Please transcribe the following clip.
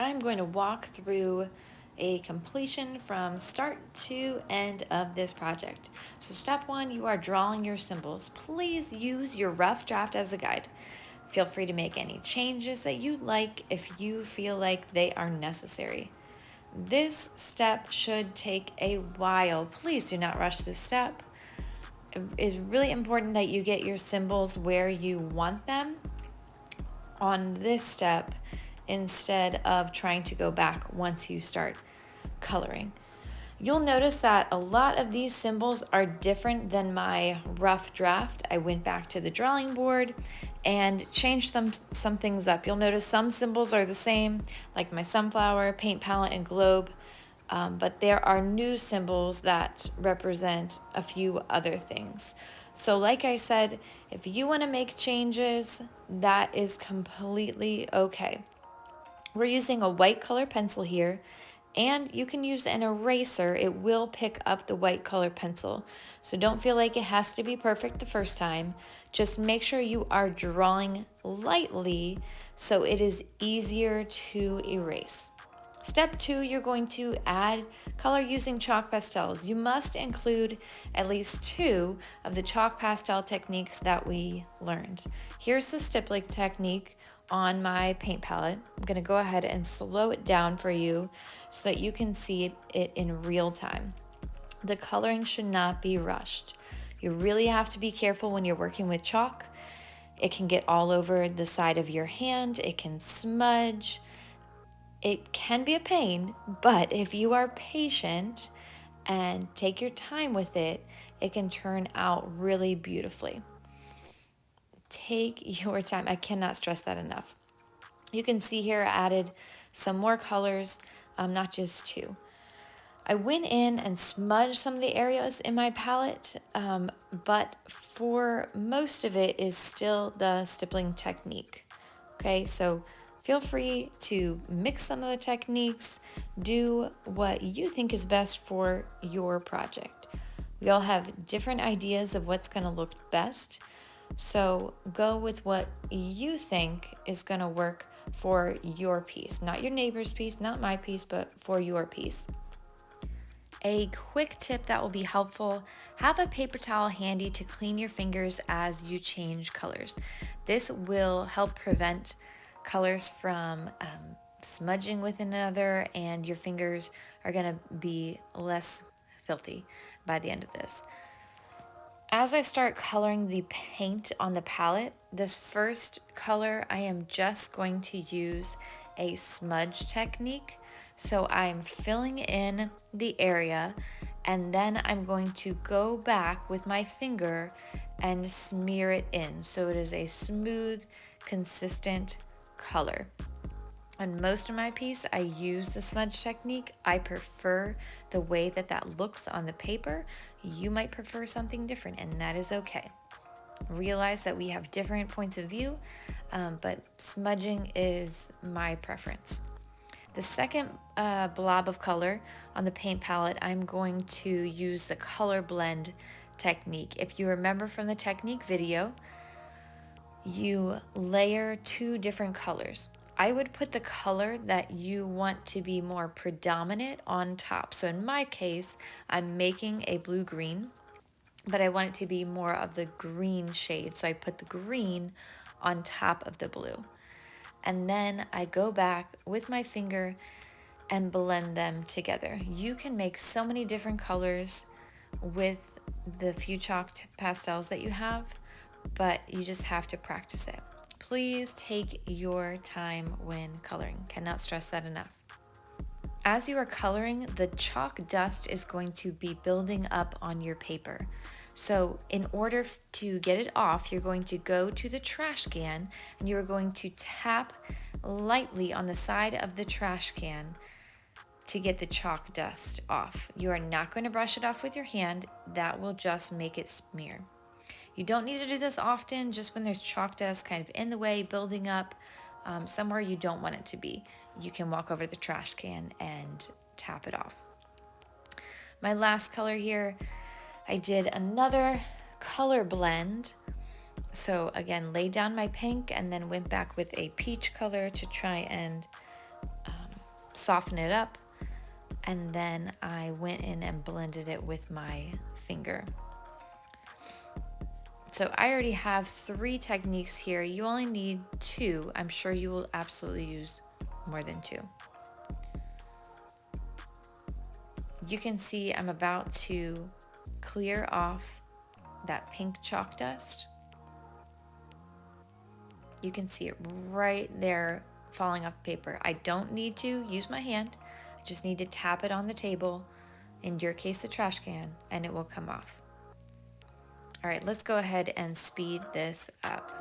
I'm going to walk through a completion from start to end of this project. So step one, you are drawing your symbols. Please use your rough draft as a guide. Feel free to make any changes that you like if you feel like they are necessary. This step should take a while. Please do not rush this step. It's really important that you get your symbols where you want them on this step instead of trying to go back once you start coloring. You'll notice that a lot of these symbols are different than my rough draft. I went back to the drawing board and changed some things up. You'll notice some symbols are the same, like my sunflower, paint palette, and globe, but there are new symbols that represent a few other things. So like I said, if you want to make changes, that is completely okay. We're using a white color pencil here, and you can use an eraser. It will pick up the white color pencil. So don't feel like it has to be perfect the first time. Just make sure you are drawing lightly so it is easier to erase. Step two, you're going to add color using chalk pastels. You must include at least two of the chalk pastel techniques that we learned. Here's the stippling technique on my paint palette. I'm going to go ahead and slow it down for you so that you can see it in real time. The coloring should not be rushed. You really have to be careful when you're working with chalk. It can get all over the side of your hand. It can smudge. It can be a pain, but if you are patient and take your time with it, it can turn out really beautifully. Take your time. I cannot stress that enough. You can see here I added some more colors, not just two. I went in and smudged some of the areas in my palette, but for most of it is still the stippling technique. Okay, so feel free to mix some of the techniques, do what you think is best for your project. We all have different ideas of what's going to look best, so go with what you think is going to work for your piece. Not your neighbor's piece, not my piece, but for your piece. A quick tip that will be helpful, have a paper towel handy to clean your fingers as you change colors. This will help prevent colors from smudging with another, and your fingers are going to be less filthy by the end of this. As I start coloring the paint on the palette, this first color I am just going to use a smudge technique. So I'm filling in the area, and then I'm going to go back with my finger and smear it in so it is a smooth, consistent color. On most of my piece, I use the smudge technique. I prefer the way that looks on the paper. You might prefer something different, and that is okay. Realize that we have different points of view, but smudging is my preference. The second blob of color on the paint palette, I'm going to use the color blend technique. If you remember from the technique video, you layer two different colors. I would put the color that you want to be more predominant on top. So in my case, I'm making a blue-green, but I want it to be more of the green shade. So I put the green on top of the blue. And then I go back with my finger and blend them together. You can make so many different colors with the few chalk pastels that you have, but you just have to practice it. Please take your time when coloring. Cannot stress that enough. As you are coloring, the chalk dust is going to be building up on your paper. So in order to get it off, you're going to go to the trash can and you're going to tap lightly on the side of the trash can to get the chalk dust off. You are not going to brush it off with your hand. That will just make it smear. You don't need to do this often, just when there's chalk dust kind of in the way, building up somewhere you don't want it to be. You can walk over to the trash can and tap it off. My last color here, I did another color blend. So again, laid down my pink and then went back with a peach color to try and soften it up, and then I went in and blended it with my finger. So I already have 3 techniques here. You only need 2. I'm sure you will absolutely use more than 2. You can see I'm about to clear off that pink chalk dust. You can see it right there falling off the paper. I don't need to use my hand. I just need to tap it on the table, in your case the trash can, and it will come off. All right, let's go ahead and speed this up.